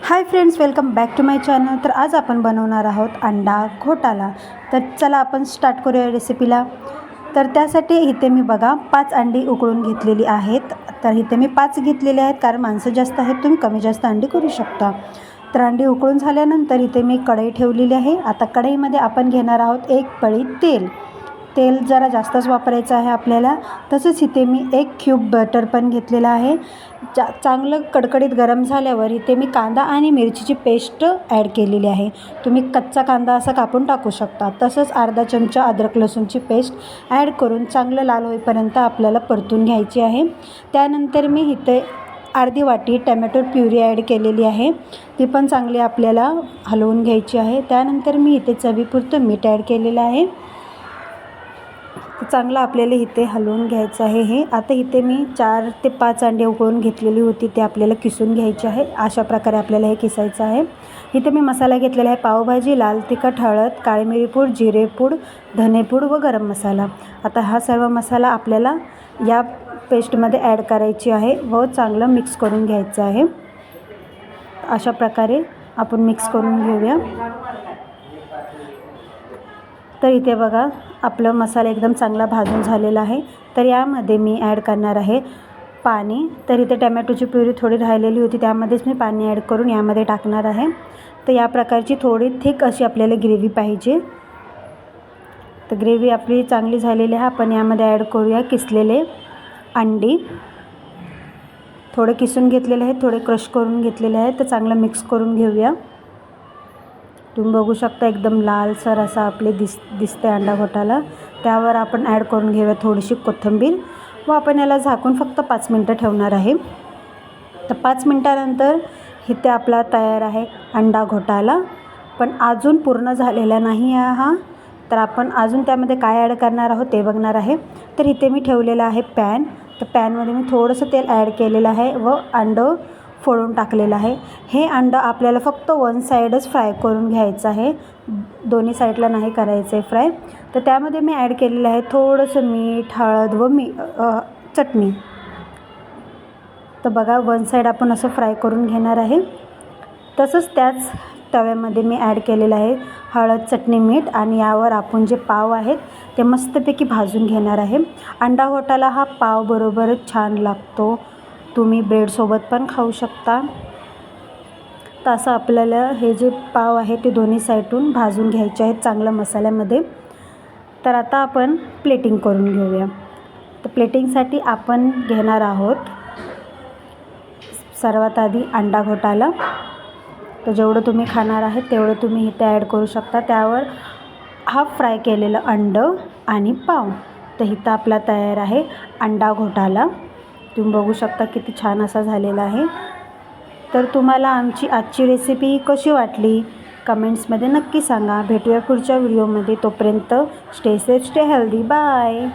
High friends, welcome back to my channel. तर आज आपण बनवणार आहोत अंडा घोटाला। तर चला आपण स्टार्ट करूया रेसिपीला। तर त्यासाठी इथे मी बघा 5 अंडी उकळून घेतलेली आहेत। तर इथे मी 5 घेतलेले आहेत कारण माणसं जास्त आहेत, तुम्ही कमी जास्त अंडी करू शकता। तर अंडी उकळून झाल्यानंतर इथे मी कढई ठेवलेली आहे। आता कढईमध्ये आपण घेणार आहोत 1 पळी तेल। तेल जरा जास्तच वापरायचं आहे आपल्याला। तसंच इथे मी 1 क्यूब बटर पण घेतलेलं आहे। चांगलं कडकडीत गरम झाल्यावर इथे मी कांदा आणि मिरचीची पेस्ट ॲड केलेली आहे। तुम्ही कच्चा कांदा असा कापून टाकू शकता। तसंच अर्धा चमचा अद्रक लसूणची पेस्ट ॲड करून चांगलं लाल होईपर्यंत आपल्याला परतून घ्यायची आहे। त्यानंतर मी इथे अर्धी वाटी टमॅटो प्युरी ॲड केलेली आहे, ती पण चांगली आपल्याला हलवून घ्यायची आहे। त्यानंतर मी इथे चवीपुरतं मीठ ॲड केलेलं आहे, चांगलं आपल्याला इथे हलवून घ्यायचं आहे। हे आता इथे मी 4 ते 5 अंडे उकळून घेतलेली होती, ते आपल्याला किसून घ्यायचे आहे। अशा प्रकारे आपल्याला हे किसायचं आहे। इथे मी मसाला घेतलेला आहे, पावभाजी, लाल तिखट, हळद, काळी मिरीपूड, जिरेपूड, धनेपूड व गरम मसाला। आता हा सर्व मसाला आपल्याला या पेस्टमध्ये ॲड करायची आहे व चांगलं मिक्स करून घ्यायचं आहे। अशा प्रकारे आपण मिक्स करून घेऊया। तर इथे बघा आपला मसाला एकदम चांगला भाजून झालेला आहे। तर यामध्ये मी ॲड करणार आहे पाणी। तर इथे टमॅटोची प्युरी थोडी राहिलेली होती, त्यामध्येच मी पाणी ॲड करून यामध्ये टाकणार आहे। तर या प्रकारची थोडी थिक अशी आपल्याला ग्रेव्ही पाहिजे। तर ग्रेव्ही आपली चांगली झालेली आहे। आपण यामध्ये ॲड करूया किसलेले अंडी। थोडे किसून घेतलेले आहेत, थोडे क्रश करून घेतलेले आहेत। तर चांगलं मिक्स करून घेऊया। तुम्ही बघू शकता एकदम लालसर असा आपले दिसते अंडा घोटाला। त्यावर आपण ॲड करून घेऊया थोडीशी कोथिंबीर व आपण याला झाकून फक्त 5 मिनटं ठेवणार आहे। तर 5 मिनटानंतर इथे आपला तयार आहे अंडा घोटाला, पण अजून पूर्ण झालेला नाही आहे हा। तर आपण अजून त्यामध्ये काय ॲड करणार आहोत ते बघणार आहे। तर इथे मी ठेवलेलं आहे पॅन। तर पॅनमध्ये मी थोडंसं तेल ॲड केलेलं आहे व अंडं फोडून टाकलेलं आहे। हे अंडं आपल्याला फक्त 1 साईडच फ्राय करून घ्यायचं आहे, दोन्ही साईडला नाही करायचं आहे फ्राय। तर त्यामध्ये मी ॲड केलेलं आहे थोडंसं मीठ, हळद व चटणी। तर बघा 1 साईड आपण असं फ्राय करून घेणार आहे। तसंच त्याच तव्यामध्ये मी ॲड केलेलं आहे हळद, चटणी, मीठ आणि यावर आपण जे पाव आहेत ते मस्तपैकी भाजून घेणार आहे। अंडा घोटाला हा पावबरोबरच छान लागतो, तुम्ही ब्रेडसोबत पण खाऊ शकता। तर असं आपल्याला हे जे पाव आहे ते दोन्ही साईडून भाजून घ्यायचे आहेत चांगलं मसाल्यामध्ये। तर आता आपण प्लेटिंग करून घेऊया। तर प्लेटिंगसाठी आपण घेणार आहोत सर्वात आधी अंडा घोटाला। तर जेवढं तुम्ही खाणार आहे तेवढं तुम्ही इथे ॲड करू शकता। त्यावर हाफ फ्राय केलेलं अंडं आणि पाव। तर इथं आपला तयार आहे अंडा घोटाला। तुम्ही बघू शकता किती छान असा झालेला आहे। तर तुम्हाला आमची आजची रेसिपी कशी वाटली कमेंट्समध्ये नक्की सांगा। भेटूया पुढच्या व्हिडिओमध्ये, तोपर्यंत stay safe, stay healthy, bye.